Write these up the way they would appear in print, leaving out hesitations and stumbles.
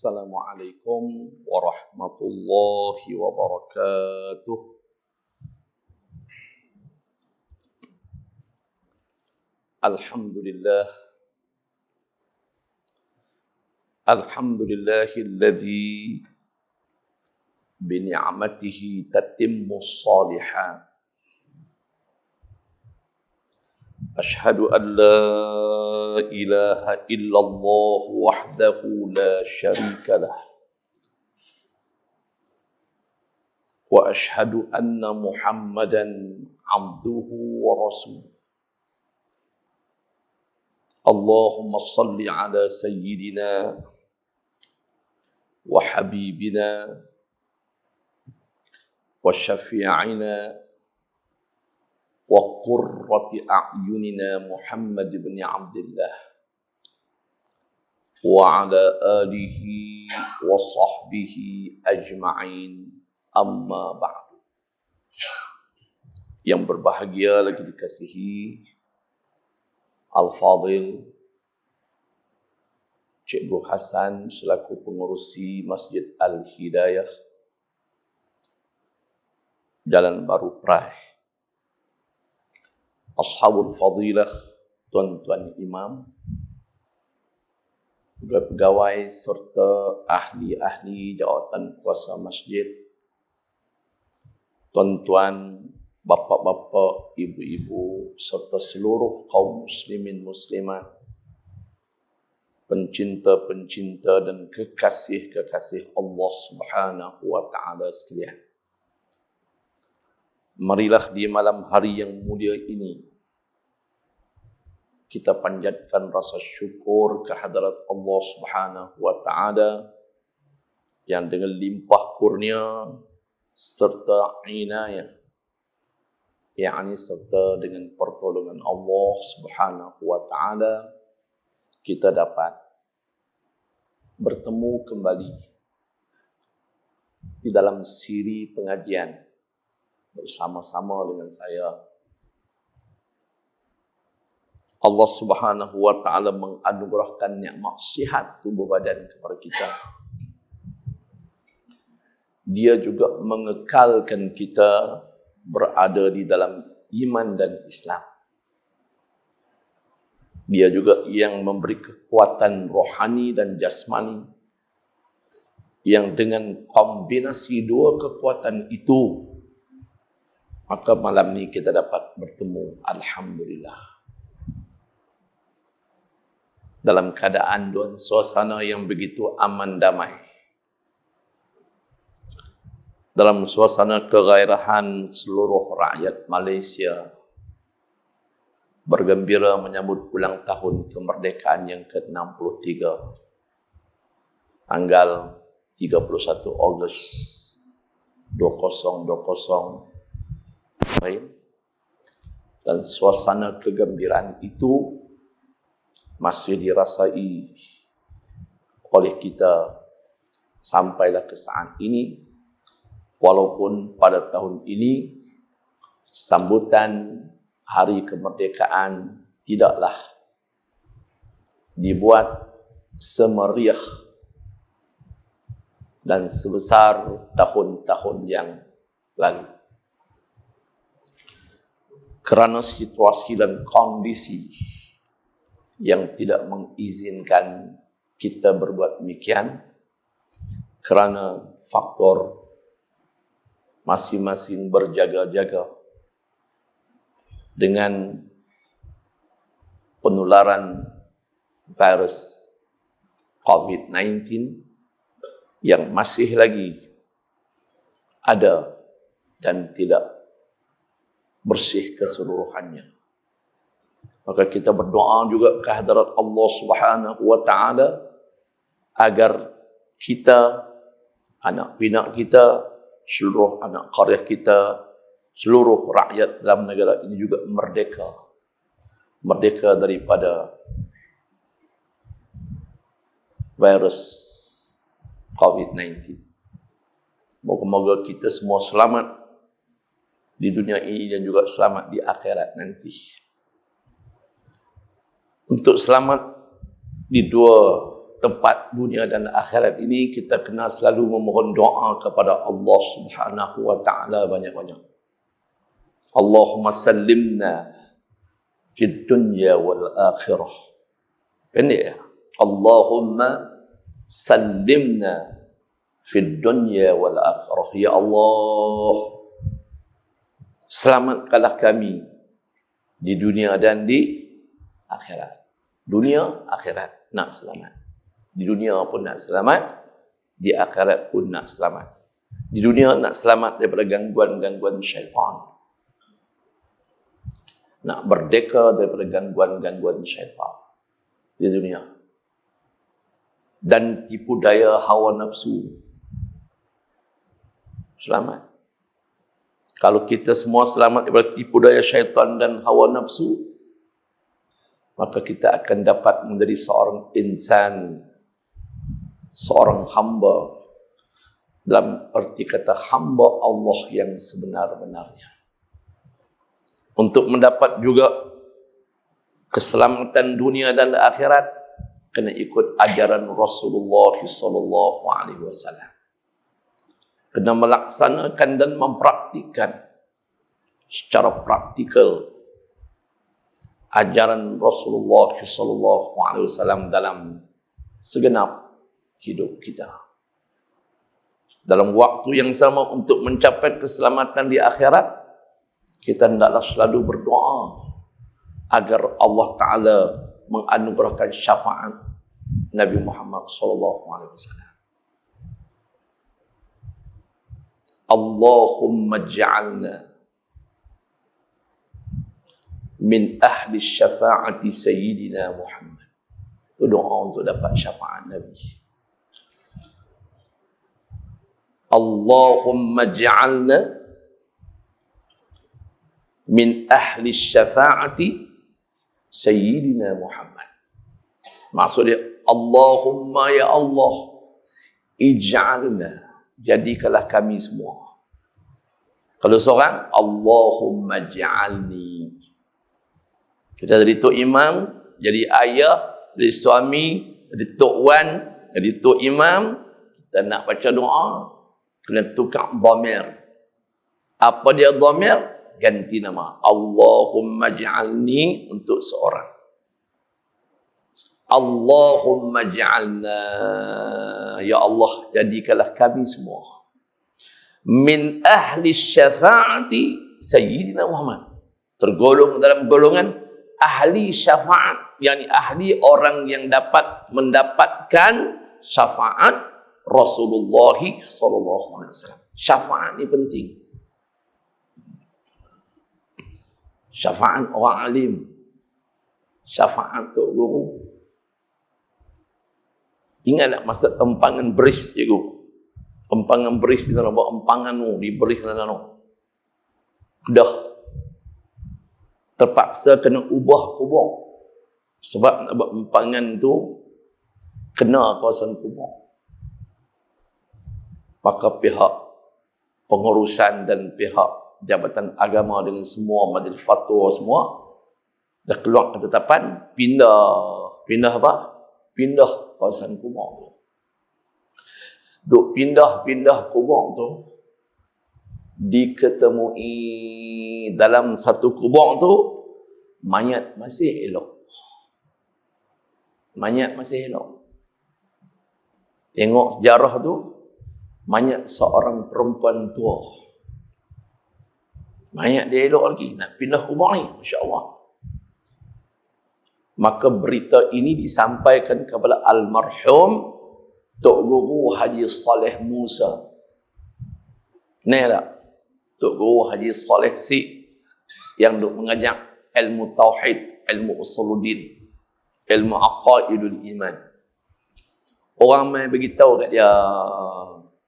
Assalamualaikum warahmatullahi wabarakatuh. Alhamdulillah. Alhamdulillahilladzi bini'amatihi tatimmus shalihat. Ashhadu an la ilaha illallah wahdahu la syarika lah. Wa ashhadu anna Muhammadan abduhu wa rasuluh. Allahumma salli ala sayyidina wa habibina wa syafi'ina wa qurrati a'yunina Muhammad ibn Abdullah wa ala alihi wa sahbihi ajma'in, amma ba'du. Yang berbahagia lagi dikasihi Al-Fadhil Cikgu Hasan selaku pengurusi Masjid Al-Hidayah Jalan Baru Prai, Ashabul Fadilah, tuan-tuan imam, pegawai serta ahli-ahli jawatan kuasa masjid, tuan-tuan, bapa-bapa, ibu-ibu, serta seluruh kaum muslimin muslimat, pencinta-pencinta dan kekasih-kekasih Allah Subhanahu wa taala sekalian. Marilah di malam hari yang mulia ini kita panjatkan rasa syukur kehadrat Allah Subhanahu wa taala yang dengan limpah kurnia serta inayah, yakni serta dengan pertolongan Allah Subhanahu wa taala kita dapat bertemu kembali di dalam siri pengajian bersama-sama dengan saya. Allah Subhanahu wa taala menganugerahkan nikmat sihat tubuh badan kepada kita. Dia juga mengekalkan kita berada di dalam iman dan Islam. Dia juga yang memberi kekuatan rohani dan jasmani, yang dengan kombinasi dua kekuatan itu, maka malam ini kita dapat bertemu, alhamdulillah, dalam keadaan dan suasana yang begitu aman damai, dalam suasana kegairahan seluruh rakyat Malaysia bergembira menyambut ulang tahun kemerdekaan yang ke-63 tanggal 31 Ogos 2020. Dan suasana kegembiraan itu masih dirasai oleh kita sampailah ke saat ini, walaupun pada tahun ini sambutan hari kemerdekaan tidaklah dibuat semeriah dan sebesar tahun-tahun yang lalu, kerana situasi dan kondisi yang tidak mengizinkan kita berbuat demikian, kerana faktor masing-masing berjaga-jaga dengan penularan virus COVID-19 yang masih lagi ada dan tidak bersih keseluruhannya. Maka kita berdoa juga kehadrat Allah Subhanahu wa taala agar kita, anak pinak kita, seluruh anak karya kita, seluruh rakyat dalam negara ini juga merdeka. Merdeka daripada virus COVID-19. Moga-moga kita semua selamat di dunia ini dan juga selamat di akhirat nanti. Untuk selamat di dua tempat dunia dan akhirat ini, kita kena selalu memohon doa kepada Allah Subhanahu wa taala banyak-banyak. Allahumma sallimna fid dunya wal akhirah. Pendek ya. Allahumma sallimna fid dunya wal akhirah. Ya Allah, selamatkanlah kami di dunia dan di akhirat. Dunia, akhirat nak selamat. Di dunia pun nak selamat, di akhirat pun nak selamat. Di dunia nak selamat daripada gangguan-gangguan syaitan. Nak merdeka daripada gangguan-gangguan syaitan di dunia. Dan tipu daya hawa nafsu. Selamat. Kalau kita semua selamat daripada tipu daya syaitan dan hawa nafsu, maka kita akan dapat menjadi seorang insan, seorang hamba, dalam arti kata hamba Allah yang sebenar-benarnya. Untuk mendapat juga keselamatan dunia dan akhirat, kena ikut ajaran Rasulullah sallallahu alaihi wasallam. Kena melaksanakan dan mempraktikkan secara praktikal ajaran Rasulullah sallallahu alaihi wasallam dalam segenap hidup kita. Dalam waktu yang sama untuk mencapai keselamatan di akhirat, kita hendaklah selalu berdoa agar Allah Ta'ala menganugerahkan syafaat Nabi Muhammad sallallahu alaihi wasallam. Allahumma ja'alna min ahli syafa'ati Sayyidina Muhammad. Itu doa untuk dapat syafaat Nabi. Allahumma ja'alna min ahli syafa'ati Sayyidina Muhammad. Maksudnya, Allahumma ya Allah, ij'alna, jadikanlah kami semua. Kalau seorang, Allahumma ja'alni. Kita jadi tok imam, jadi ayah, jadi suami, jadi tok wan, jadi tok imam, kita nak baca doa, kena tukar dhamir. Apa dia dhamir? Ganti nama. Allahumma ja'alni untuk seorang. Allahumma ja'alna, ya Allah, jadikanlah kami semua min ahli syafa'ati Sayyidina Muhammad. Tergolong dalam golongan ahli syafaat, yakni ahli orang yang dapat mendapatkan syafaat Rasulullah sallallahu alaihi wasallam. Syafaat ni penting. Syafaat orang alim, syafaat tok guru. Ingat tak masa empangan beris cikgu? Empangan beris di sana, buat empangan tu, di beris di sana tu. Dah terpaksa kena ubah kubur. Sebab nak buat empangan tu, kena kawasan kubur. Maka pihak pengurusan dan pihak Jabatan Agama dengan semua majlis fatwa semua dah keluar ketetapan pindah apa? Pindah kawasan kubur tu. Duk pindah kubur tu, diketemui dalam satu kubur tu mayat masih elok. Mayat masih elok. Tengok sejarah tu, mayat seorang perempuan tua. Mayat dia elok lagi, nak pindah kubur ni, masya-Allah. Maka berita ini disampaikan kepada almarhum Tok Guru Haji Saleh Musa. Ni tak? Tok Guru Haji Saleh si yang duk mengajar ilmu tauhid, ilmu usuluddin, ilmu aqaidul iman. Orang mai beritahu kat dia,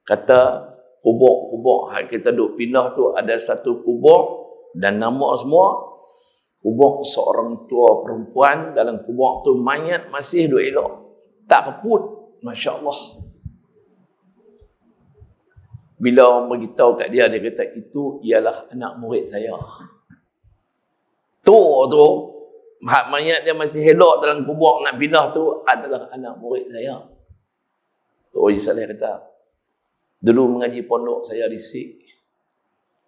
kata kubur kita duk pindah tu ada satu kubur dan nama semua kubur seorang tua perempuan. Dalam kubur tu mayat masih duk elok, tak keput. Masya Allah. Bila orang beritahu kat dia, dia kata itu ialah anak murid saya. Tua tu mayat dia masih elok dalam kubur nak pindah tu adalah anak murid saya. Tok Haji Saleh kata, dulu mengaji pondok saya risik.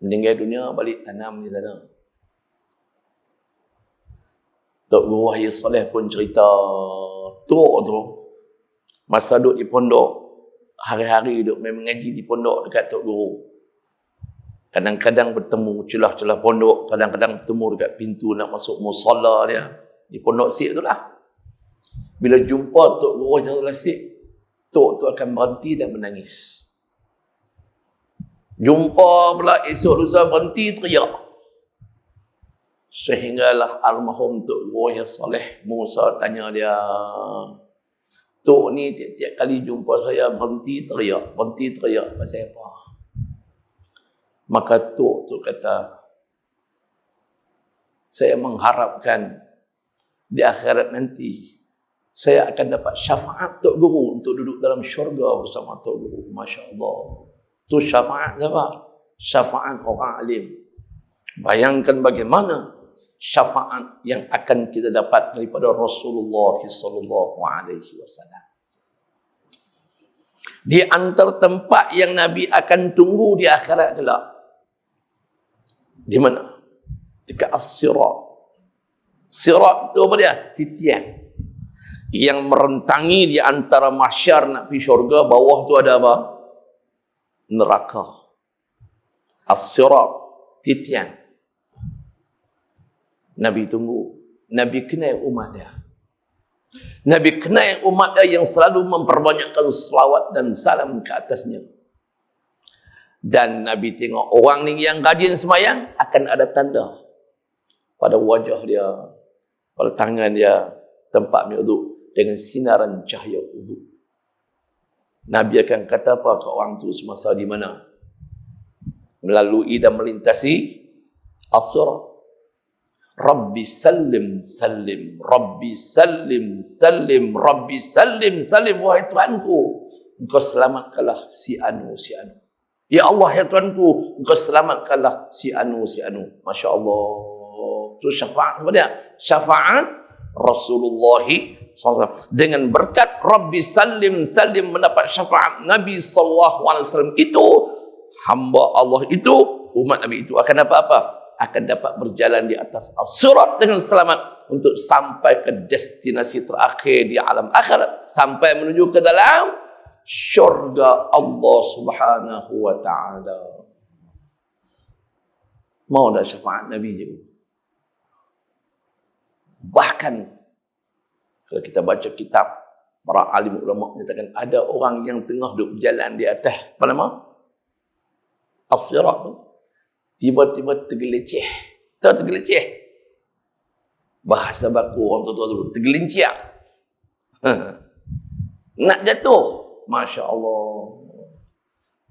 Meninggal dunia balik tanam di sana. Tok Guru Haji Saleh pun cerita tok tu masa duduk di pondok, hari-hari duduk main mengaji di pondok dekat Tok Guru. Kadang-kadang bertemu celah-celah pondok, kadang-kadang bertemu dekat pintu nak masuk musalla dia. Di pondok Sik tu lah. Bila jumpa Tok Guru Haji Saleh Sik, Tok tu akan berhenti dan menangis. Jumpa pula esok lusa berhenti teriak. Sehinggalah almarhum Tok Guru Haji Saleh Musa tanya dia, Tok ni tiap-tiap kali jumpa saya berhenti teriak pasal apa? Maka Tok tu kata, saya mengharapkan di akhirat nanti saya akan dapat syafaat Tok Guru untuk duduk dalam syurga bersama Tok Guru. Masya Allah. Tu syafaat siapa? Syafaat orang alim. Bayangkan bagaimana syafaat yang akan kita dapat daripada Rasulullah sallallahu alaihi wasallam. Di antara tempat yang Nabi akan tunggu di akhirat kelak. Di mana? Dekat As-Sirat. Sirat itu apa dia? Titian. Yang merentangi di antara mahsyar nak pergi syurga, bawah tu ada apa? Neraka. As-Sirat. Titian. Nabi tunggu. Nabi kenal umat dia. Nabi kenal umat dia yang selalu memperbanyakkan selawat dan salam ke atasnya. Dan Nabi tengok orang ni yang rajin semayang akan ada tanda pada wajah dia, pada tangan dia, tempat wudu dengan sinaran cahaya wudu. Nabi akan kata apa ke orang tu semasa di mana? Melalui dan melintasi As-Sirat. Rabbi sallim sallim, Rabbi sallim sallim, Rabbi sallim sallim. Wahai Tuhanku, Engkau selamatkanlah si anu si anu. Ya Allah, ya Tuhanku, Engkau selamatkanlah si anu si anu. Masya Allah. Itu syafaat apa dia? Syafaat Rasulullah SAW. Dengan berkat Rabbi sallim sallim mendapat syafaat Nabi SAW itu, hamba Allah itu, umat Nabi itu akan dapat apa? Akan dapat berjalan di atas As-Sirat dengan selamat untuk sampai ke destinasi terakhir di alam akhirat, sampai menuju ke dalam syurga Allah Subhanahu wa taala. Mau dah syafaat Nabi je. Bahkan kalau kita baca kitab, para alim ulama menyatakan ada orang yang tengah duduk berjalan di atas apa nama? As-Sirat tu. Tiba-tiba tergeleceh. Tahu tergeleceh? Bahasa baku orang tua dulu, tergelincir. Nak jatuh. Masya Allah.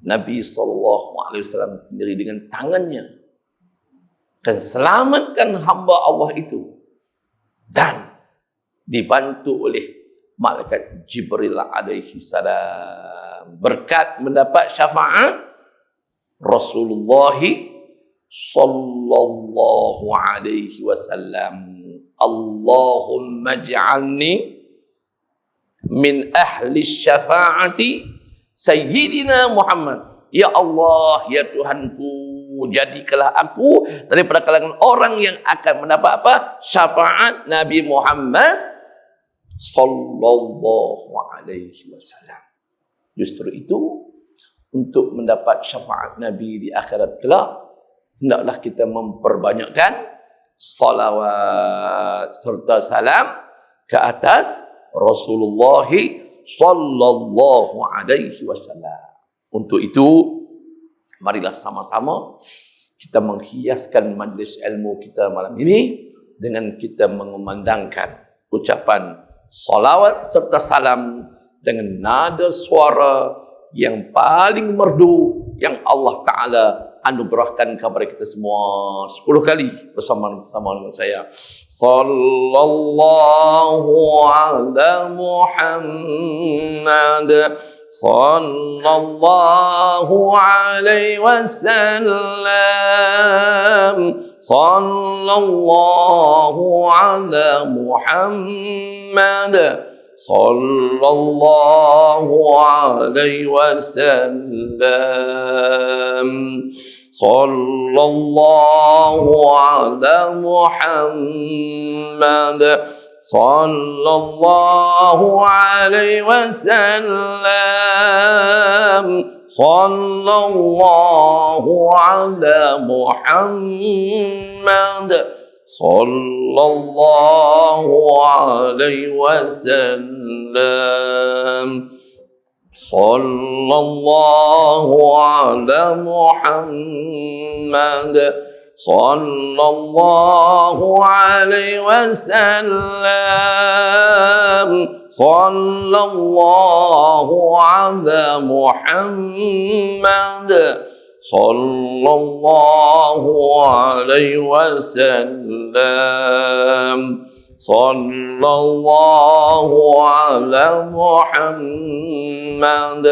Nabi SAW sendiri dengan tangannya akan selamatkan hamba Allah itu. Dan dibantu oleh malaikat Jibril alaihi salam. Berkat mendapat syafaat Rasulullah sallallahu alaihi wasallam. Allahumma ij'alni min ahli syafaati Sayyidina Muhammad. Ya Allah, ya Tuhanku, jadikanlah aku daripada kalangan orang yang akan mendapat apa? Syafaat Nabi Muhammad sallallahu alaihi wasallam. Justru itu, untuk mendapat syafaat Nabi di akhirat kelak, hendaklah kita memperbanyakkan salawat serta salam ke atas Rasulullah sallallahu alaihi wasallam. Untuk itu, marilah sama-sama kita menghiaskan majlis ilmu kita malam ini dengan kita mengumandangkan ucapan salawat serta salam dengan nada suara yang paling merdu yang Allah Ta'ala anugerahkan kepada kita semua 10 kali bersama-sama dengan saya. Sallallahu ala Muhammad, sallallahu alaihi wasallam, sallallahu ala Muhammad, sallallahu alaihi wasallam, sallallahu ala Muhammad, sallallahu alaihi wasallam, sallallahu ala Muhammad, sallallahu alaihi wasallam, sallallahu ala Muhammad, sallallahu alaihi wasallam, sallallahu ala Muhammad, sallallahu alaihi wasallam, sallallahu ala Muhammad,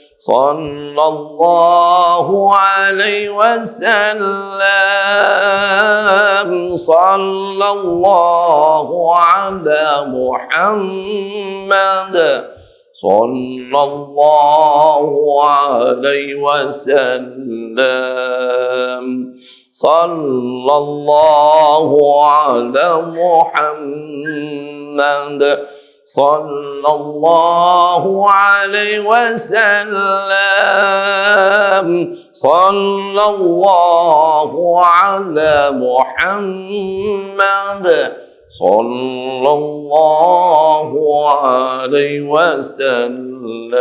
sallallahu alaihi wasallam, sallallahu ala Muhammad, sallallahu alaihi wasallam, sallallahu ala Muhammad, sallallahu alaihi wasallam, sallallahu ala Muhammad, sallallahu alaihi wasallam.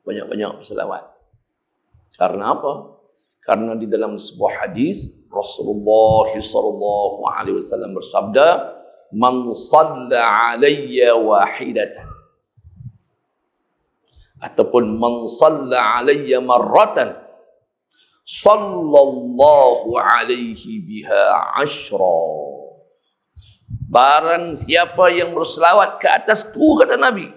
Banyak-banyak berselawat. Karena apa? Karena di dalam sebuah hadis Rasulullah sallallahu alaihi wasallam bersabda, "Man shalla alayya wahidatan," ataupun "Man shalla alayya marratan, sallallahu alaihi biha ashra." Barang siapa yang berselawat ke atasku, kata Nabi,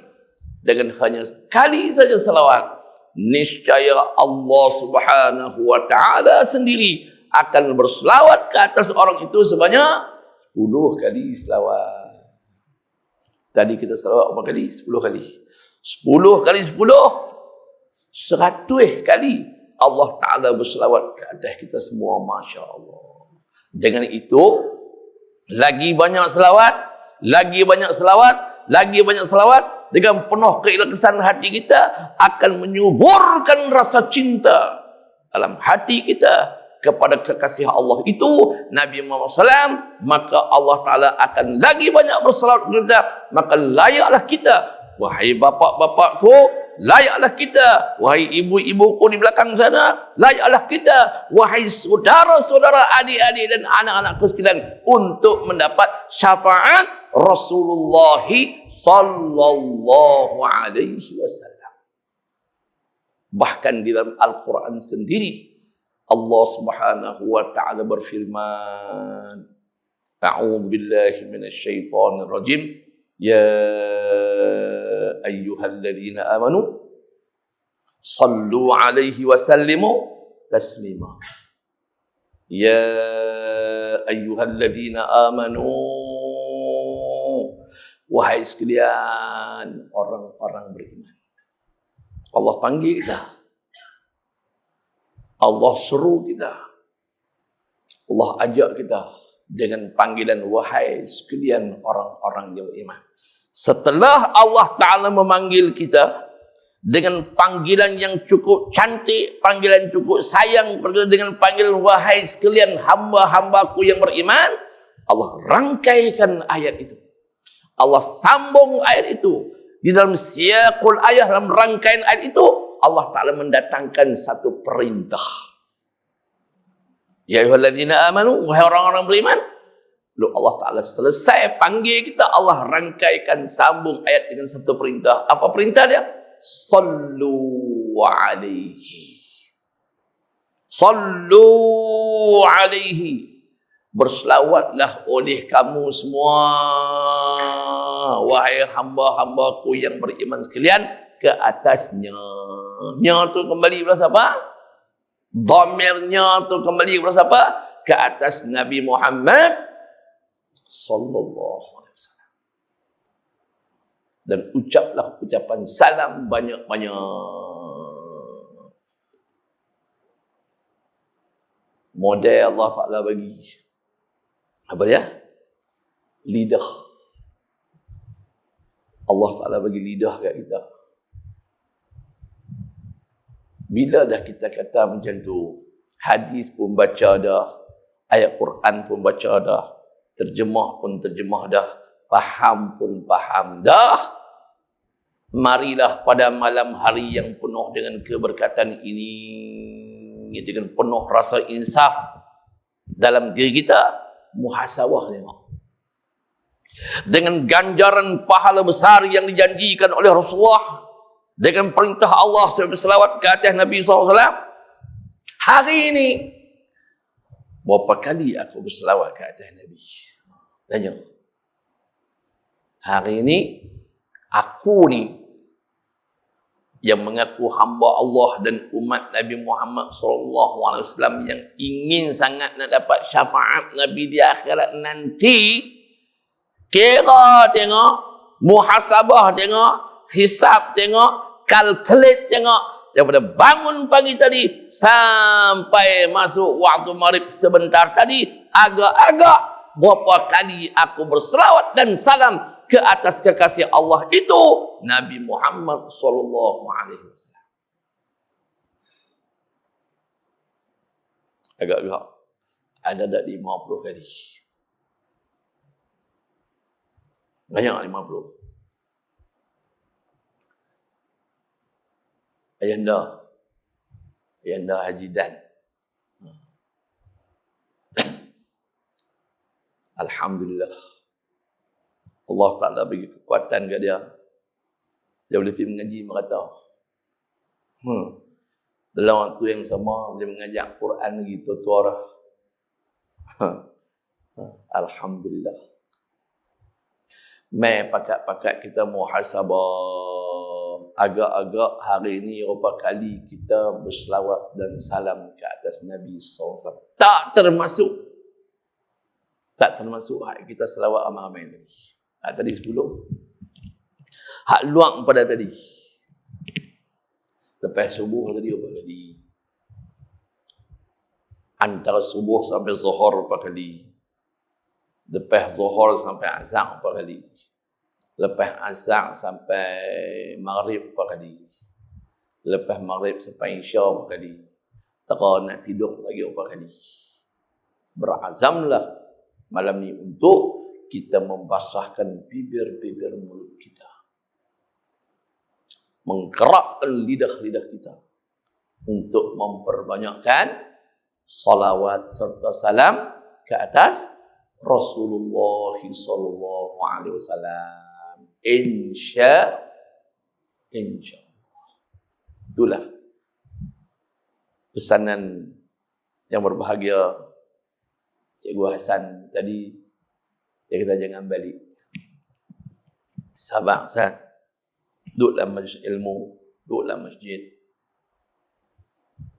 dengan hanya sekali saja selawat, niscaya Allah Subhanahu wa taala sendiri akan berselawat ke atas orang itu sebanyak 10 kali selawat. Tadi kita selawat berapa kali? 10 kali. 10 kali 10, 100 kali Allah Ta'ala berselawat ke atas kita semua. Masya Allah. Dengan itu, lagi banyak selawat, lagi banyak selawat, lagi banyak selawat, dengan penuh keikhlasan hati kita akan menyuburkan rasa cinta dalam hati kita kepada kekasih Allah itu, Nabi Muhammad SAW, maka Allah Ta'ala akan lagi banyak berselawat kepada kita. Maka layaklah kita, wahai bapak-bapakku, layaklah kita, wahai ibu-ibuku di belakang sana, layaklah kita, wahai saudara-saudara, adik-adik dan anak-anakku sekalian, untuk mendapat syafaat Rasulullah sallallahu alaihi wasallam. Bahkan di dalam Al-Quran sendiri, Allah Subhanahu wa taala berfirman, A'udzu billahi minasy syaithanir rajim. Ya ayyuhalladzina amanu sallu alaihi wa sallimu taslima. Ya ayyuhalladzina amanu, wahai sekalian orang-orang beriman. Allah panggil kita. Allah seru kita. Allah ajak kita dengan panggilan wahai sekalian orang-orang yang beriman. Setelah Allah Ta'ala memanggil kita dengan panggilan yang cukup cantik, panggilan cukup sayang, dengan panggilan wahai sekalian hamba-hambaku yang beriman, Allah rangkaikan ayat itu. Allah sambung ayat itu. Di dalam siyaqul ayat, dalam rangkaian ayat itu, Allah Ta'ala mendatangkan satu perintah. Ya ayyuhalladzina amanu, wahai orang-orang beriman. Lalu Allah Ta'ala selesai panggil kita, Allah rangkaikan sambung ayat dengan satu perintah. Apa perintah dia? Sallu alaihi. Sallu alaihi. Berselawatlah oleh kamu semua, wahai hamba-hambaku yang beriman sekalian, ke atasnya. Nya tu kembali belas apa? Dhamirnya tu kembali kepada siapa? Ke atas Nabi Muhammad sallallahu alaihi wasallam. Dan ucaplah ucapan salam banyak-banyak. Model Allah Ta'ala bagi. Apa dia? Lidah. Allah Ta'ala bagi lidah kat kita. Bila dah kita kata macam tu, hadis pun baca dah, ayat Quran pun baca dah, terjemah pun terjemah dah, faham pun faham dah, marilah pada malam hari yang penuh dengan keberkatan ini, dengan penuh rasa insaf dalam diri kita, muhasabah tengok. Dengan ganjaran pahala besar yang dijanjikan oleh Rasulullah, dengan perintah Allah berselawat ke atas Nabi SAW, hari ini berapa kali aku berselawat ke atas Nabi? Tanya. Hari ini aku ni yang mengaku hamba Allah dan umat Nabi Muhammad SAW yang ingin sangat nak dapat syafaat Nabi di akhirat nanti, kira tengok, muhasabah tengok, hisab tengok, kalkulat tengok, daripada bangun pagi tadi sampai masuk waktu maghrib sebentar tadi, agak-agak berapa kali aku berselawat dan salam ke atas kekasih Allah itu, Nabi Muhammad sallallahu alaihi wasallam. Agak-agak ada tak 50 kali? Banyak 50. Ayanda Haji Dan. Alhamdulillah. Allah Ta'ala bagi kekuatan kat dia. Dia boleh pergi mengaji merata. Dalam waktu yang sama, boleh mengajak Quran lagi tuan-tuan. Alhamdulillah. Mai pakat-pakat kita muhasabah. Agak-agak hari ini berapa kali kita berselawat dan salam ke atas Nabi SAW. Tak termasuk hak kita selawat ramai-ramai tadi. Tadi 10. Hak luang pada tadi. Lepas subuh tadi berapa kali? Antara subuh sampai zuhur berapa kali? Lepas zuhur sampai asar berapa kali? Lepas asar sampai maghrib berapa kali? Lepas maghrib sampai isya berapa kali? Tera nak tidur lagi berapa kali? Berazamlah malam ni untuk kita membasahkan bibir-bibir mulut kita. Menggerakkan lidah-lidah kita untuk memperbanyakkan salawat serta salam ke atas Rasulullah sallallahu alaihi wasallam. Insya-Allah. Itulah pesanan yang berbahagia Cikgu Hasan tadi. Dia kata jangan balik. Sabar, Hasan. Duduk dalam majlis ilmu, duduk dalam masjid.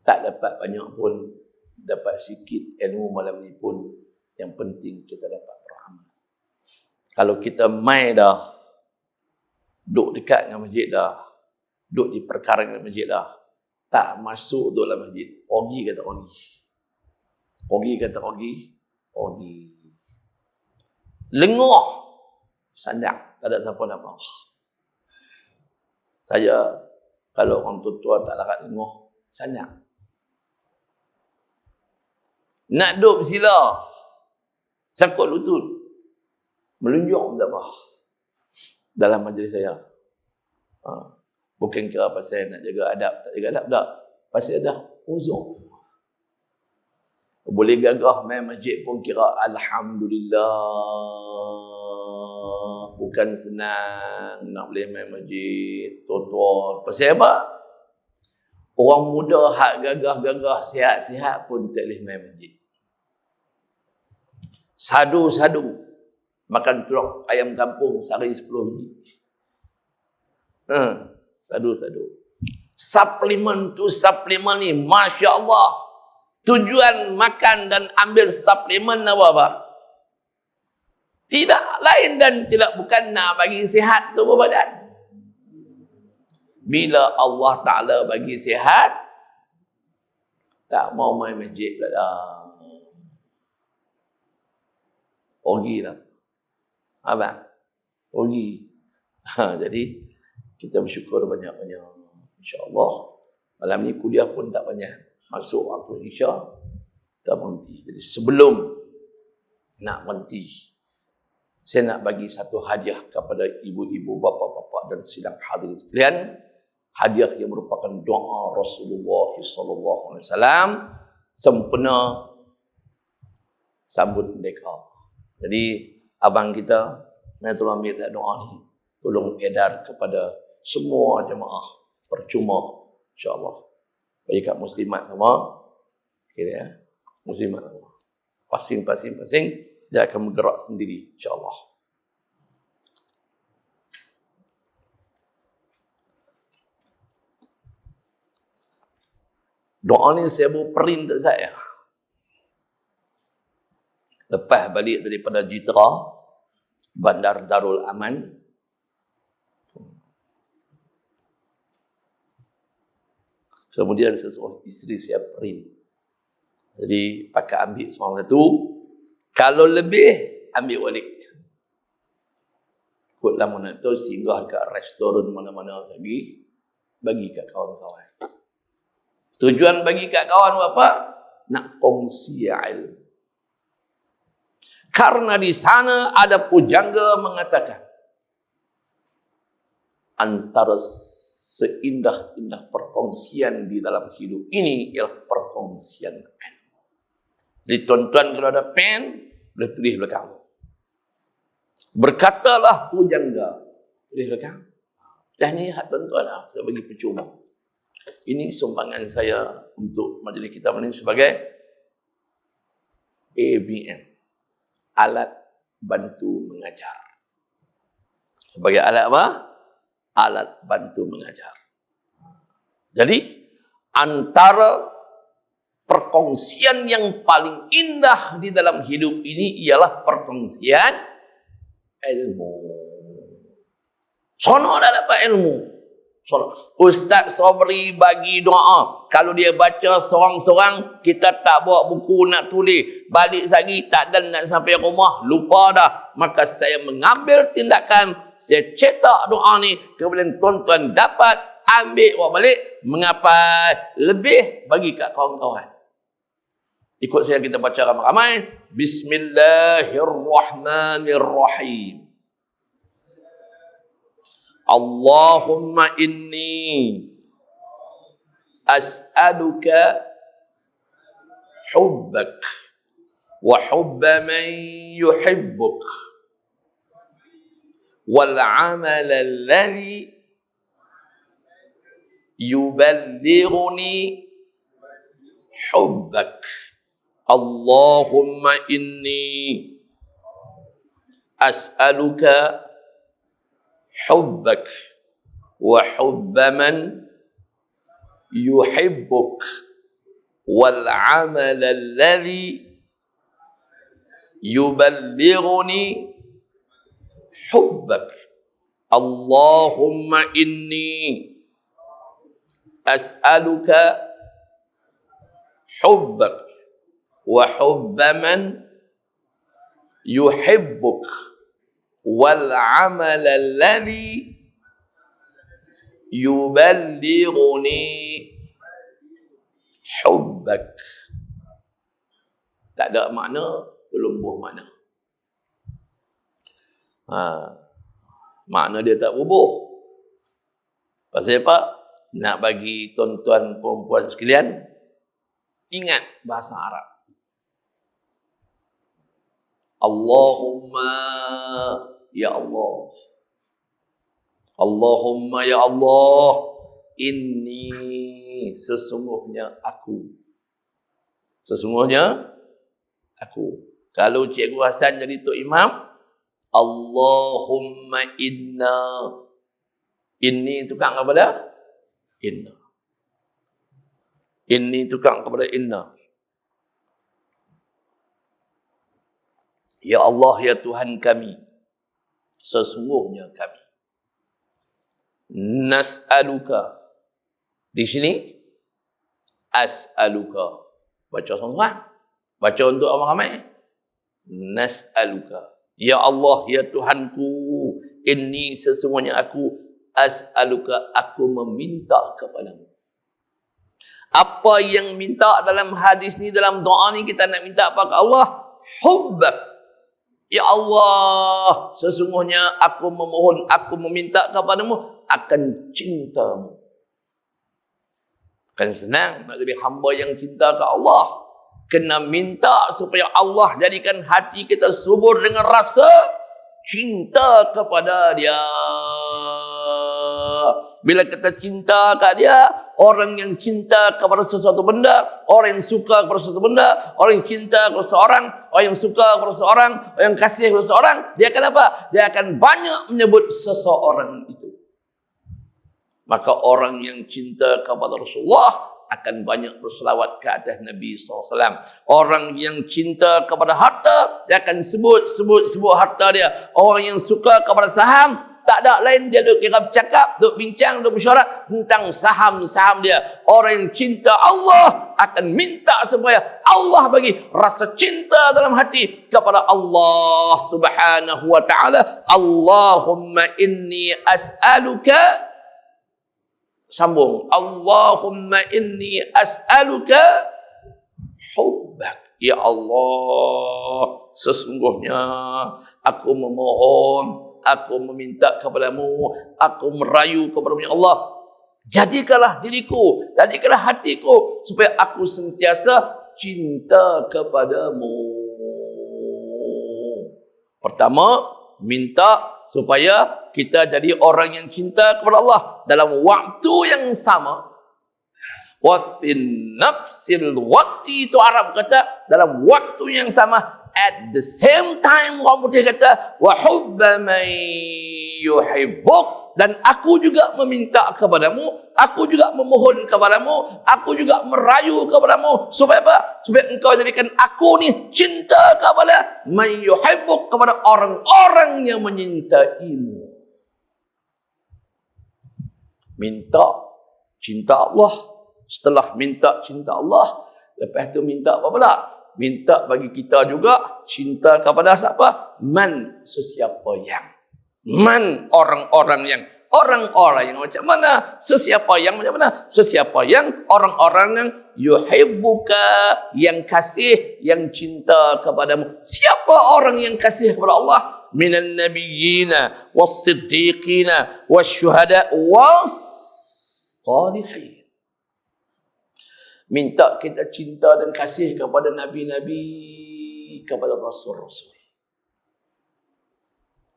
Tak dapat banyak pun, dapat sikit ilmu malam ni pun, yang penting kita dapat beramal. Kalau kita mai dah, duduk dekat dengan masjid dah, duduk di perkara dengan masjid dah, tak masuk duduk dalam masjid, pergi kata pergi. Pergi kata pergi. Lenguh, sandak, tak ada siapa nak marah. Saya, kalau orang tua tak larat lenguh, sandak. Nak duduk bersila, sakut lutut, melunjung tak apa. Dalam majlis saya. Bukan kira pasal nak jaga adab, tak jaga adab, tak. Pasal dah uzur. Boleh gagah main masjid pun kira Alhamdulillah. Bukan senang nak boleh main masjid. Tua-tua. Pasal apa? Orang muda hak gagah-gagah sihat-sihat pun tak boleh main masjid. Sadu-sadu. Makan telur ayam kampung sehari 10 biji. Sadu-sadu. Suplemen tu suplemen ni, Masya Allah. Tujuan makan dan ambil suplemen apa? Tidak lain dan tidak bukan nak bagi sihat tubuh badan. Bila Allah Ta'ala bagi sihat, tak mau main masjid pula dah. Pergilah. Abang, pergi. Jadi, kita bersyukur banyak-banyak. InsyaAllah. Malam ni kuliah pun tak banyak. Masuk waktu Isya, kita berhenti. Jadi, sebelum nak berhenti, saya nak bagi satu hadiah kepada ibu-ibu, bapa-bapa dan sidang hadirin sekalian. Hadiah yang merupakan doa Rasulullah SAW sempena sambut merdeka. Jadi abang kita, mana tolong ambil doa ni, tolong edar kepada semua jemaah percuma, insya-Allah. Bagi kat muslimat semua, kira ya, muslimat semua. Pasing, dia akan bergerak sendiri, insya-Allah. Doa ni saya bawa print tak saya. Lepas balik daripada Jitra, Bandar Darul Aman, kemudian sesuatu isteri saya print. Jadi pakai ambil seorang satu. Kalau lebih, ambil balik. Ikutlah mana tu, singgah kat restoran mana-mana lagi, bagi kat kawan-kawan. Tujuan bagi kat kawan apa? Nak kongsi ilmu. Karena di sana ada pujangga mengatakan, antara seindah-indah perkongsian di dalam hidup ini ialah perkongsian ilmu. Jadi tuan-tuan kalau ada pen, boleh tulis belakang. Berkatalah pujangga, tulis belakang. Dah ni hak tuan-tuan lah, saya bagi percuma. Ini sumbangan saya untuk majlis kita ini sebagai ABM, alat bantu mengajar. Sebagai alat apa? Alat bantu mengajar. Jadi, antara perkongsian yang paling indah di dalam hidup ini ialah perkongsian ilmu. Sono dah dapat ilmu. Ustaz Sobri bagi doa. Kalau dia baca seorang-seorang, kita tak bawa buku nak tulis. Balik lagi, tak ada nak sampai rumah, lupa dah. Maka saya mengambil tindakan, saya cetak doa ni, kemudian tuan-tuan dapat ambil bawa balik. Mengapa lebih bagi kat kawan-kawan. Ikut saya kita baca ramai-ramai. Bismillahirrahmanirrahim. Allahumma inni as'aluka hubbak wa hubba man yuhibbuk wal amal alladhi yuballighuni hubbak. Allahumma inni as'aluka حبك وحب من يحبك والعمل الذي يبلغني حبك. اللهم إني أسألك حبك وحب من يحبك والعمل الذي يبلغني حبك. Tak ada makna, terlumbuh makna. Makna dia tak bubuh. Pasal apa? Nak bagi tuan-tuan perempuan sekalian ingat bahasa Arab. Allahumma ya Allah. Allahumma ya Allah, inni sesungguhnya aku. Sesungguhnya aku. Kalau Cikgu Hasan jadi Tok Imam, Allahumma inna. Inni itu kan apa dah? Inna. Inni tukang kepada inna. Ya Allah, ya Tuhan kami, sesungguhnya kami. Nas'aluka. Di sini, as'aluka. Baca semua. Baca untuk orang ramai. Nas'aluka. Ya Allah, ya Tuhanku, inni sesungguhnya aku, as'aluka, aku meminta kepadamu. Apa yang minta dalam hadis ni, dalam doa ni, kita nak minta apa ke Allah? Hubbak. Ya Allah, sesungguhnya aku memohon, aku meminta kepadamu akan cintamu. Kan senang nak jadi hamba yang cinta ke Allah. Kena minta supaya Allah jadikan hati kita subur dengan rasa cinta kepada Dia. Bila kita cinta kat Dia, orang yang cinta kepada sesuatu benda, orang yang suka kepada sesuatu benda, orang yang cinta kepada seorang, orang yang suka kepada seorang, orang yang kasih kepada seorang, dia akan apa? Dia akan banyak menyebut seseorang itu. Maka orang yang cinta kepada Rasulullah akan banyak berselawat ke atas Nabi SAW. Orang yang cinta kepada harta, dia akan sebut harta dia. Orang yang suka kepada saham, tak ada lain, dia duduk kira bercakap, duduk bincang, duduk mesyuarat tentang saham-saham dia. Orang yang cinta Allah akan minta supaya Allah bagi rasa cinta dalam hati kepada Allah Subhanahu wa ta'ala. Allahumma inni as'aluka, sambung, Allahumma inni as'aluka hubbak. Ya Allah, sesungguhnya aku memohon, aku meminta kepadamu, aku merayu kepadamu, ya Allah, jadikanlah diriku, jadikanlah hatiku, supaya aku sentiasa cinta kepadamu. Pertama, minta supaya kita jadi orang yang cinta kepada Allah dalam waktu yang sama. Wa fin nafsil waqti, itu Arab kata, dalam waktu yang sama, at the same time. Orang putih kata wa hubba man yuhibbuk, dan aku juga meminta kepadamu, aku juga memohon kepadamu, aku juga merayu kepadamu supaya apa? Supaya engkau jadikan aku ni cinta kepada man yuhibbuk, kepada orang-orang yang menyintaimu. Minta cinta Allah. Setelah minta cinta Allah, lepas tu minta apa pula? Minta bagi kita juga cinta kepada siapa? Man, sesiapa yang. Man, orang-orang yang. Orang-orang yang macam mana? Sesiapa yang macam mana? Sesiapa yang, orang-orang yang yuhibbuka, yang kasih, yang cinta kepadamu. Siapa orang yang kasih kepada Allah? Minan nabiyyina was-siddiqina was-syuhada was-salihin. Minta kita cinta dan kasih kepada nabi-nabi, kepada rasul-rasul.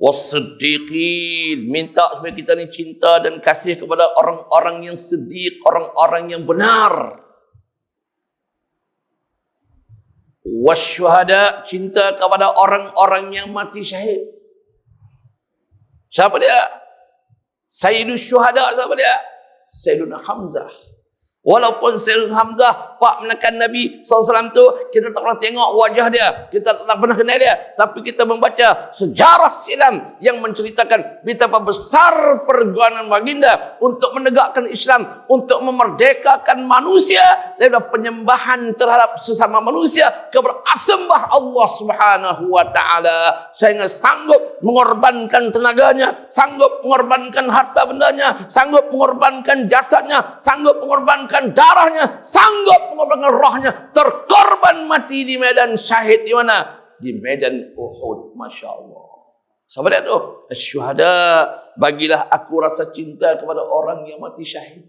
Was-siddiqin, minta supaya kita ni cinta dan kasih kepada orang-orang yang siddiq, orang-orang yang benar. Was-syuhada, cinta kepada orang-orang yang mati syahid. Siapa dia? Sayyidus syuhada, siapa dia? Sayyiduna Hamzah. Walaupun Sayyidina Hamzah pak menekan Nabi SAW tu, kita tak pernah tengok wajah dia, kita tak pernah kenal dia, tapi kita membaca sejarah silam yang menceritakan betapa besar perjuangan baginda untuk menegakkan Islam, untuk memerdekakan manusia daripada penyembahan terhadap sesama manusia kepada sembah Allah Subhanahu wa ta'ala, sehingga sanggup mengorbankan tenaganya, sanggup mengorbankan harta bendanya, sanggup mengorbankan jasadnya, sanggup mengorbankan darahnya, sanggup mengorbankan rohnya, terkorban mati di medan syahid. Di mana? Di medan Uhud. Masya Allah. Siapa dia tu? Syuhada. Bagilah aku rasa cinta kepada orang yang mati syahid.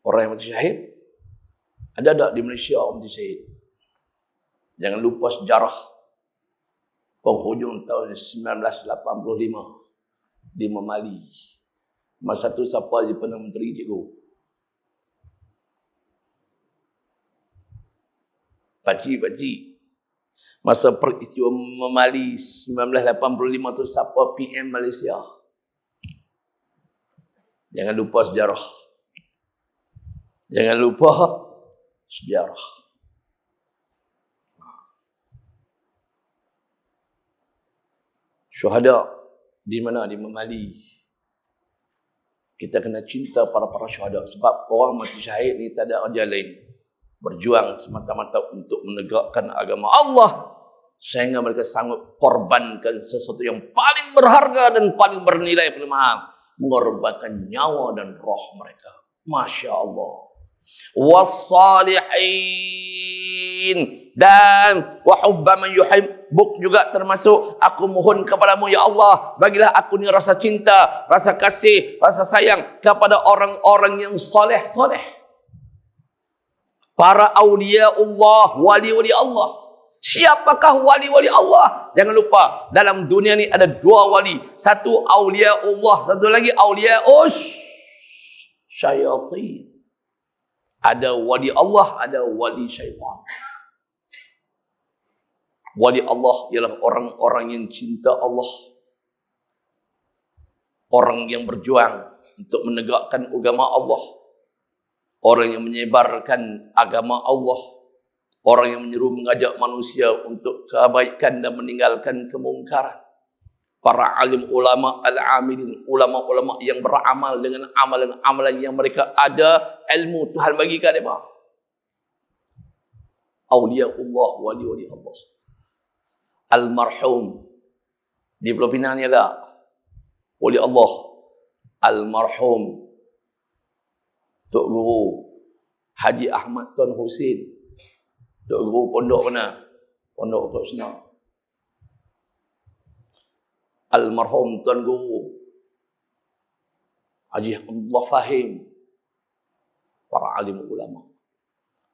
Orang yang mati syahid, ada tak di Malaysia orang mati syahid? Jangan lupa sejarah penghujung tahun 1985 di Memali. Masa tu siapa je Perdana Menteri, cikgu? Pakcik. Masa peristiwa Memali 1985 tu siapa PM Malaysia? Jangan lupa sejarah. Jangan lupa sejarah. Syuhada di mana? Di Memali. Kita kena cinta para syuhada sebab orang mati syahid ni tak ada kerja lain. Berjuang semata-mata untuk menegakkan agama Allah sehingga mereka sanggup korbankan sesuatu yang paling berharga dan paling bernilai, paling mahal, mengorbankan nyawa dan roh mereka. Masya Allah. Wassalihin, dan wa hubba man yuhibbuk juga termasuk aku mohon kepadamu ya Allah, bagilah aku ni rasa cinta, rasa kasih, rasa sayang kepada orang-orang yang soleh-soleh, para awliya Allah, wali-wali Allah. Siapakah wali-wali Allah? Jangan lupa dalam dunia ni ada dua wali, satu awliya Allah, satu lagi awliya syaitan. Ada wali Allah, ada wali syaitan. Wali Allah ialah orang-orang yang cinta Allah. Orang yang berjuang untuk menegakkan agama Allah. Orang yang menyebarkan agama Allah. Orang yang menyeru mengajak manusia untuk kebaikan dan meninggalkan kemungkaran. Para alim ulama al-amilin, ulama-ulama yang beramal dengan amalan-amalan yang mereka ada ilmu Tuhan bagi kat mereka. Awliya Allah, wali-wali Allah. Almarhum di Pulau Pinang ni ada wali Allah. Almarhum Tok Guru Haji Ahmad Tuan Husin. Tok Guru pondok mana? Pondok Tok Senang. Almarhum Tuan Guru Haji Abdullah Fahim, para alim ulama.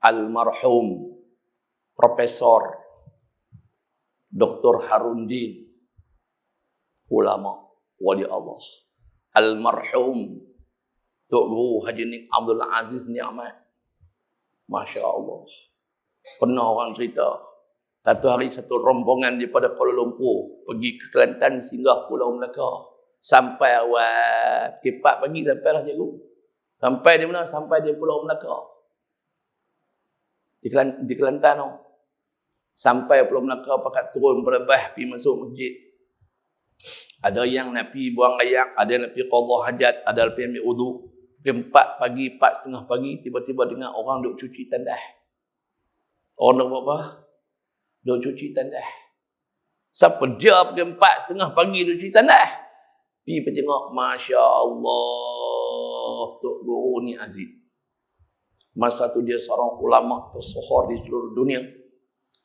Almarhum Profesor Dr. Harundin, ulama wali Allah. Almarhum Tok Guru Haji Nik Abdul Aziz Ni'mat. Masya Allah. Pernah orang cerita, satu hari satu rombongan daripada Kuala Lumpur pergi ke Kelantan singgah Pulau Melaka. Sampai awal pukul 4 pagi sampailah cikgu. Sampai di mana? Sampai di Pulau Melaka. Di Kelantan tu. Sampai Pulau Melaka pakat turun berbah pergi masuk masjid. Ada yang nak pergi buang air, ada yang nak pergi qada hajat, ada yang pergi ambil wudu. Pukul 4 pagi, 4:30 pagi tiba-tiba dengar orang duk cuci tandas. Orang duk buat apa? Duk cuci tandas. Siapa dia pukul 4:30 pagi duk cuci tandas? Pergi tengok, Masya Allah, Tok Guru ni Aziz. Masa tu dia seorang ulama tersohor di seluruh dunia.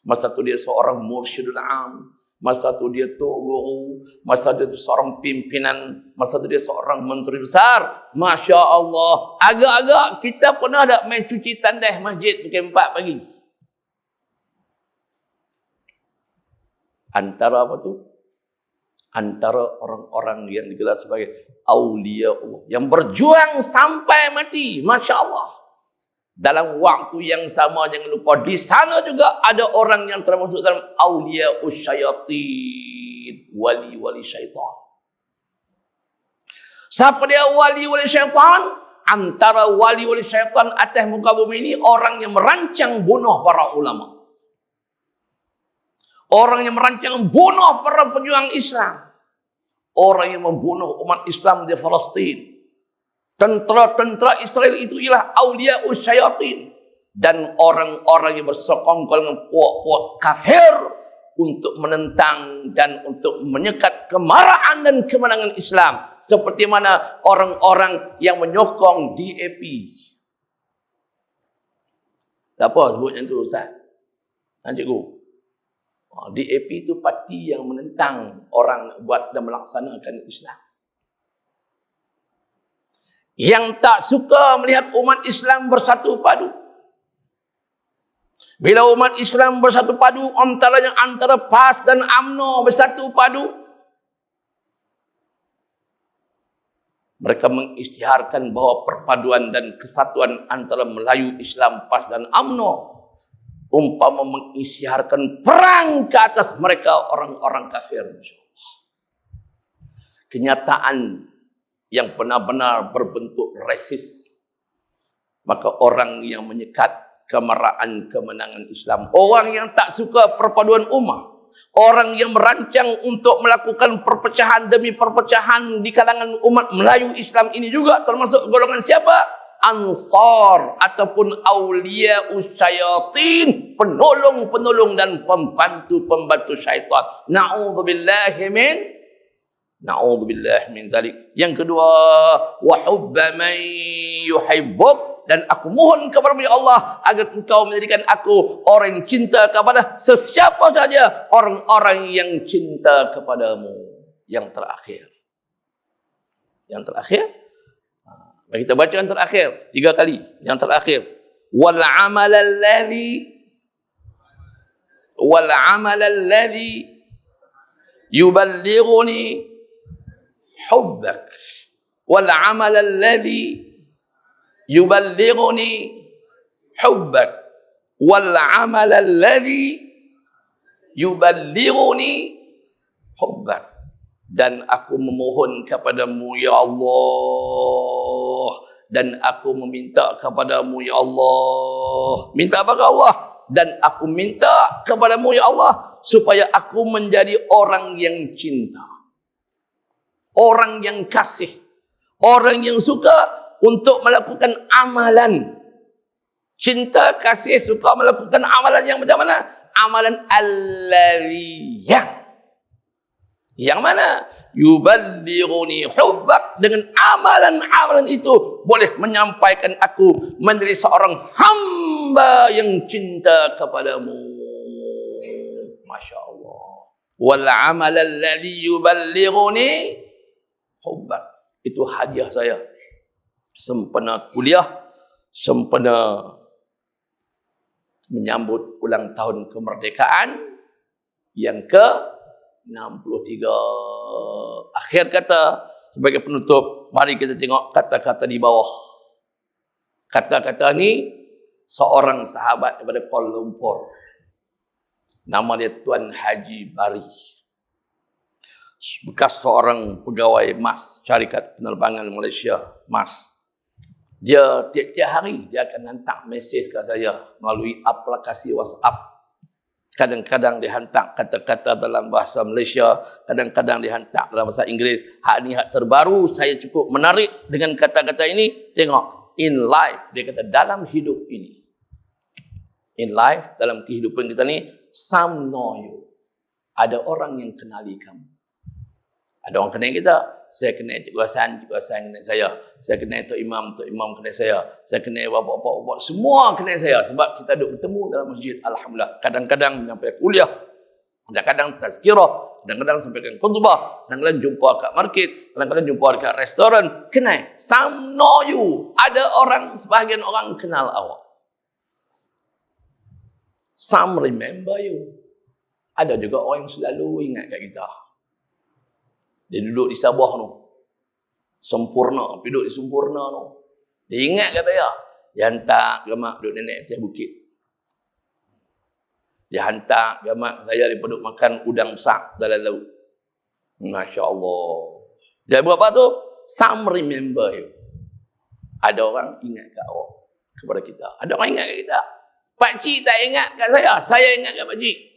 Masa tu dia seorang mursyidul am. Masa tu dia Tok Guru. Masa tu dia seorang pimpinan. Masa tu dia seorang menteri besar. Masya Allah. Agak-agak kita pernah ada main cuci tandas masjid pukul 4 pagi. Antara apa tu? Antara orang-orang yang digelar sebagai awliya Allah. Yang berjuang sampai mati. Masya Allah. Dalam waktu yang sama, jangan lupa, di sana juga ada orang yang termasuk dalam awliya usyayatin. Wali-wali syaitan. Siapa dia wali-wali syaitan? Antara wali-wali syaitan atas muka bumi ini, orang yang merancang bunuh para ulama. Orang yang merancang bunuh para pejuang Islam. Orang yang membunuh umat Islam di Palestin. Tentera-tentera Israel itu ialah awliya usyayatin. Dan orang-orang yang bersekongkol dengan puak-puak kafir untuk menentang dan untuk menyekat kemarahan dan kemenangan Islam. Seperti mana orang-orang yang menyokong DAP. Tak apa sebutnya itu Ustaz? Cikgu. DAP itu parti yang menentang orang buat dan melaksanakan Islam. Yang tak suka melihat umat Islam bersatu padu. Bila umat Islam bersatu padu, antaranya antara PAS dan UMNO bersatu padu, mereka mengisytiharkan bahawa perpaduan dan kesatuan antara Melayu, Islam, PAS dan UMNO umpama mengisytiharkan perang ke atas mereka orang-orang kafir. Kenyataan yang benar-benar berbentuk rasis, Maka orang yang menyekat kemarahan kemenangan Islam, orang yang tak suka perpaduan ummah, orang yang merancang untuk melakukan perpecahan demi perpecahan di kalangan umat Melayu Islam ini juga termasuk golongan siapa? Ansar ataupun awliya usyayatin, penolong-penolong dan pembantu-pembantu syaitan. Na'udzubillahi min zalik. Yang kedua, wa hubba man yuhibbuk, dan aku mohon kepadamu ya Allah agar engkau menjadikan aku orang yang cinta kepada sesiapa saja orang-orang yang cinta kepadamu. Yang terakhir, mari kita baca yang terakhir 3 kali. Yang terakhir, wal amal alladhi yuballighuni hubbak, wal amal alladhi yuballighuni hubbak, wal amal alladhi yuballighuni hubbak. Dan aku memohon kepadamu ya Allah, dan aku meminta kepadamu ya Allah. Minta apa ke Allah? Dan aku minta kepadamu ya Allah supaya aku menjadi orang yang cinta, orang yang kasih, orang yang suka untuk melakukan amalan. Cinta, kasih, suka melakukan amalan yang macam mana? Amalan alladhiyah. Yang mana? Yuballighuni hubbak. Dengan amalan-amalan itu boleh menyampaikan aku menjadi seorang hamba yang cinta kepadamu. Masya Allah. Wal amal alladhi yuballighuni hubbak. Itu hadiah saya sempena kuliah, sempena menyambut ulang tahun kemerdekaan yang ke-63. Akhir kata, sebagai penutup, mari kita tengok kata-kata di bawah. Kata-kata ni seorang sahabat daripada Kuala Lumpur. Nama dia Tuan Haji Bari. Bekas seorang pegawai MAS, Syarikat Penerbangan Malaysia, MAS. Dia tiap-tiap hari dia akan hantar mesej ke saya melalui aplikasi WhatsApp. Kadang-kadang dia hantar kata-kata dalam bahasa Malaysia, kadang-kadang dia hantar dalam bahasa Inggeris. Hak ni hak terbaru, saya cukup menarik dengan kata-kata ini. Tengok, in life, dia kata dalam hidup ini. In life, dalam kehidupan kita ni, some know you. Ada orang yang kenali kamu. Ada orang kenal kita. Saya kenal Cikgu Hasan kenal saya. Saya kenal Tok Imam kenal saya. Saya kenal bapak-bapak, semua kenal saya. Sebab kita duduk bertemu dalam masjid. Alhamdulillah. Kadang-kadang sampai kuliah. Kadang-kadang tazkirah. Kadang-kadang sampaikan khutbah. Kadang-kadang jumpa kat market. Kadang-kadang jumpa dekat restoran. Kenal. Some know you. Ada orang, sebahagian orang kenal awak. Some remember you. Ada juga orang yang selalu ingat kat kita. Dia duduk di Sabah tu. Sempurna. Duduk di Sempurna tu. Dia ingat kata ya. Dia hantar gamak duduk nenek atas bukit. Dia hantar gamak saya daripada duduk makan udang besar dalam laut. Masya Allah. Dia buat apa tu? Some remember you. Ada orang ingat kat awak. Kepada kita. Ada orang ingat kat kita. Pakcik tak ingat kat saya. Saya ingat kat pakcik.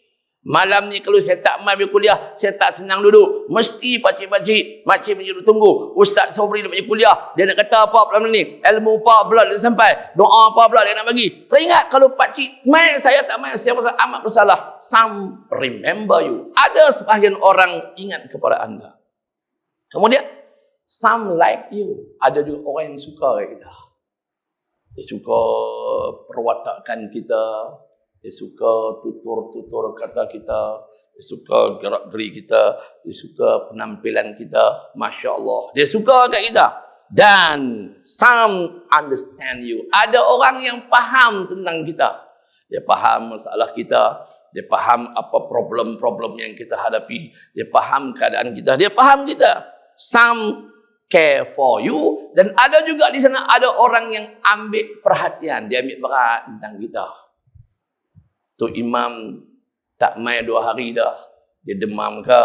Malam ni kalau saya tak mai kuliah, saya tak senang duduk. Mesti pakcik-pakcik, makcik menyuruh tunggu. Ustaz Sobri nak pergi kuliah, dia nak kata apa pula ni? Ilmu apa pula dia sampai? Doa apa pula dia nak bagi? Teringat kalau pakcik mai, saya tak mai, saya amat bersalah. Some remember you. Ada sebahagian orang ingat kepada anda. Kemudian, some like you. Ada juga orang yang suka kat kita. Dia suka perwatakan kita. Dia suka tutur-tutur kata kita. Dia suka gerak-geri kita. Dia suka penampilan kita. Masya Allah. Dia suka kat kita. Dan some understand you. Ada orang yang faham tentang kita. Dia faham masalah kita. Dia faham apa problem-problem yang kita hadapi. Dia faham keadaan kita. Dia faham kita. Some care for you. Dan ada juga di sana ada orang yang ambil perhatian. Dia ambil berat tentang kita. Tok Imam tak mai 2 hari dah. Dia demam ke?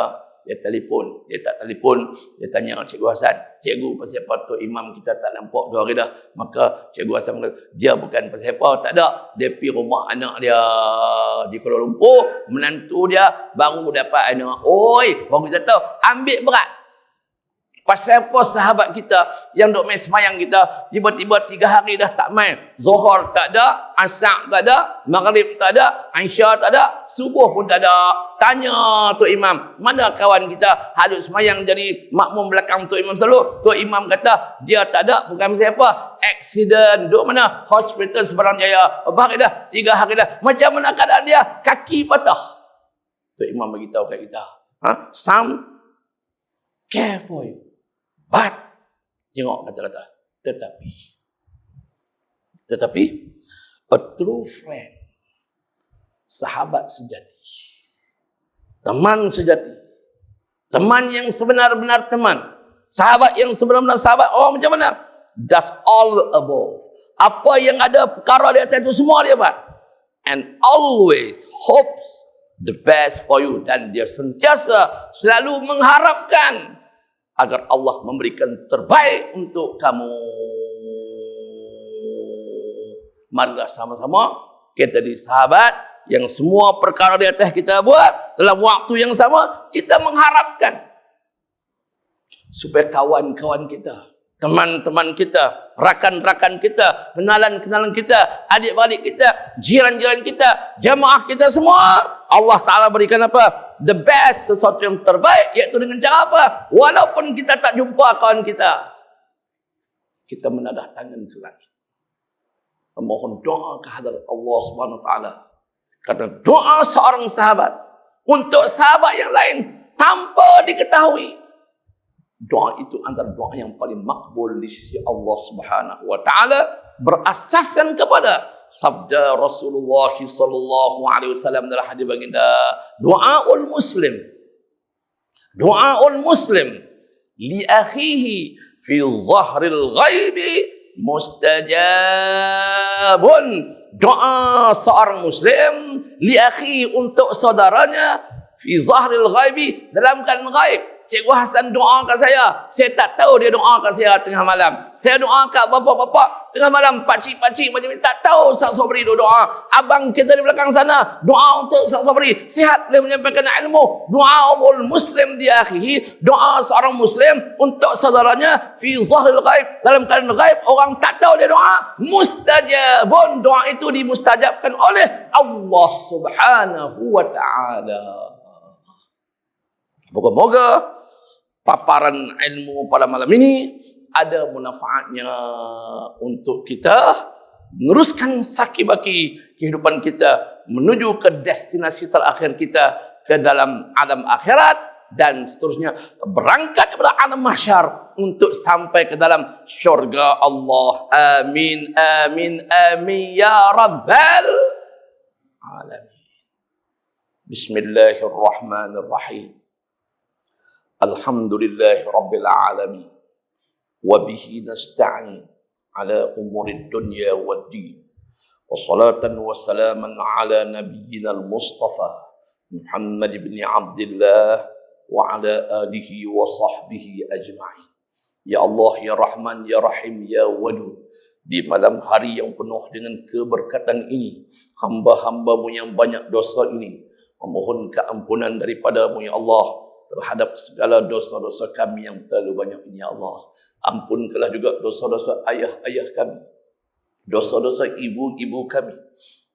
Dia telefon. Dia tak telefon. Dia tanya Cikgu Hasan. cikgu pasal apa Tok Imam kita tak nampak 2 hari dah. Maka cikgu Asam kata, dia bukan pasal apa, tak ada. Dia pergi rumah anak dia di Kuala Lumpur, menantu dia baru dapat anak. Oi, baru kita tahu, ambil berat. Pasal apa sahabat kita yang duk main semayang kita, tiba-tiba 3 hari dah tak main. Zuhur tak ada, Asar tak ada, Maghrib tak ada, Aisyah tak ada, Subuh pun tak ada. Tanya Tok Imam, mana kawan kita hadut semayang jadi makmum belakang Tok Imam selalu? Tok Imam kata, dia tak ada, bukan siapa. Aksiden, duk mana? Hospital Seberang Jaya. Berapa hari dah? 3 hari dah. Macam mana keadaan dia? Kaki patah. Tok Imam beritahu kat kita. Some care for you. But, tengok kata-kata. Tetapi, a true friend, sahabat sejati, teman sejati, teman yang sebenar-benar teman, sahabat yang sebenar-benar sahabat, macam mana? That's all above. Apa yang ada perkara di atas itu semua dia buat. And always hopes the best for you. Dan dia sentiasa selalu mengharapkan agar Allah memberikan terbaik untuk kamu. Marilah sama-sama kita jadi sahabat yang semua perkara di atas kita buat dalam waktu yang sama, kita mengharapkan supaya kawan-kawan kita, teman-teman kita, rakan-rakan kita, kenalan-kenalan kita, adik-beradik kita, jiran-jiran kita, jamaah kita semua, Allah Ta'ala berikan apa? The best, sesuatu yang terbaik, iaitu dengan cara apa? Walaupun kita tak jumpa kawan kita, kita menadah tangan ke langit, memohon doa kehadrat Allah Subhanahu Wa Ta'ala. Karena doa seorang sahabat untuk sahabat yang lain tanpa diketahui, doa itu antara doa yang paling makbul di sisi Allah Subhanahu Wa Ta'ala, berasaskan kepada sabda Rasulullah sallallahu alaihi wasallam dalam hadis baginda, doaul muslim li akhihi fi zahril ghaibi mustajabun. Doa seorang muslim li akhi, untuk saudaranya, fi zahril ghaibi, dalam keadaan ghaib. Cikgu Hasan doa kat saya tak tahu dia doa kat saya tengah malam. Saya doa kat bapak-bapak tengah malam, pakcik-pakcik macam ni, tak tahu Ustaz Sobri doa. Abang kita di belakang sana doa untuk Ustaz Sobri, sihat dia menyampaikan ilmu. Doa umul muslim di akhihi, doa seorang muslim untuk saudaranya, fi zahril ghaib, dalam keadaan ghaib, orang tak tahu dia doa, mustajabun, doa itu dimustajabkan oleh Allah Subhanahu Wa Ta'ala. Moga-moga paparan ilmu pada malam ini ada manfaatnya untuk kita meneruskan saki-baki kehidupan kita menuju ke destinasi terakhir kita, ke dalam alam akhirat, dan seterusnya berangkat kepada alam mahsyar untuk sampai ke dalam syurga Allah. Amin, amin, amin ya rabbal alamin. Bismillahirrahmanirrahim. Alhamdulillahi rabbil alamin. Wabihi nasta'in ala umurid dunya waddin. Wassalatan wassalaman ala nabiyyina al-Mustafa Muhammad ibn Abdullah wa ala alihi wa sahbihi ajma'in. Ya Allah, ya Rahman, ya Rahim, ya Wadud, di malam hari yang penuh dengan keberkatan ini, hamba-hambamu yang banyak dosa ini memohon keampunan daripadamu ya Allah terhadap segala dosa-dosa kami yang terlalu banyak ini ya Allah. Ampunkanlah juga dosa-dosa ayah-ayah kami, dosa-dosa ibu-ibu kami,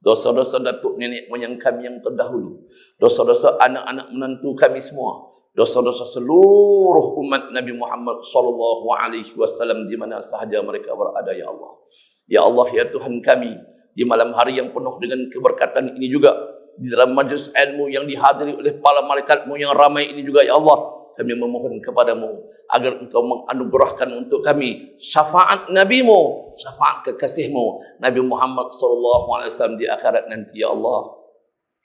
dosa-dosa datuk nenek moyang kami yang terdahulu, dosa-dosa anak-anak menantu kami semua, dosa-dosa seluruh umat Nabi Muhammad sallallahu alaihi wasallam di mana sahaja mereka berada ya Allah. Ya Allah, ya Tuhan kami, di malam hari yang penuh dengan keberkatan ini juga, di dalam majlis ilmu yang dihadiri oleh para malaikatmu yang ramai ini juga ya Allah, kami memohon kepadamu agar engkau menganugerahkan untuk kami syafaat nabimu, syafaat kekasihmu Nabi Muhammad SAW di akhirat nanti ya Allah.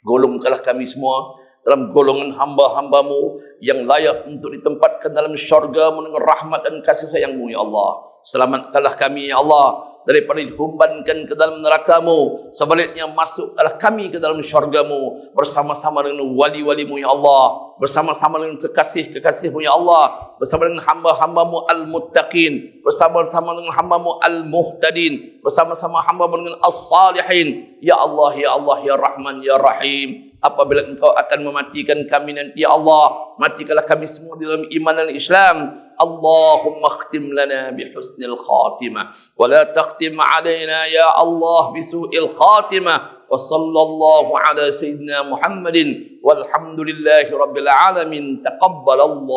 Golongkanlah kami semua dalam golongan hamba-hambamu yang layak untuk ditempatkan dalam syurga dengan rahmat dan kasih sayangmu ya Allah. Selamatkanlah kami ya Allah daripada dihumbankan ke dalam nerakamu, sebaliknya masukkanlah kami ke dalam syurgamu bersama-sama dengan wali-walimu ya Allah. bersama-sama dengan kekasih-kekasih-Mu ya Allah, bersama dengan hamba-hamba-Mu al-muttaqin, bersama-sama dengan hamba-Mu al-muhtadin, bersama-sama hamba-Mu dengan as-salihin. Ya Allah, ya Allah, ya Rahman, ya Rahim. Apabila Engkau akan mematikan kami nanti ya Allah, matikanlah kami semua di dalam iman dan Islam. Allahumma khtim lana bihusnil khatimah wa la taqtim alaina ya Allah bisu'il khatimah. Wa sallallahu ala sayyidina Muhammadin walhamdulillahi rabbil alamin. Taqabbalallahu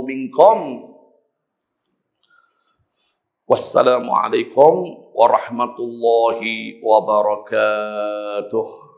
minkum. Wassalamualaikum warahmatullahi wabarakatuh.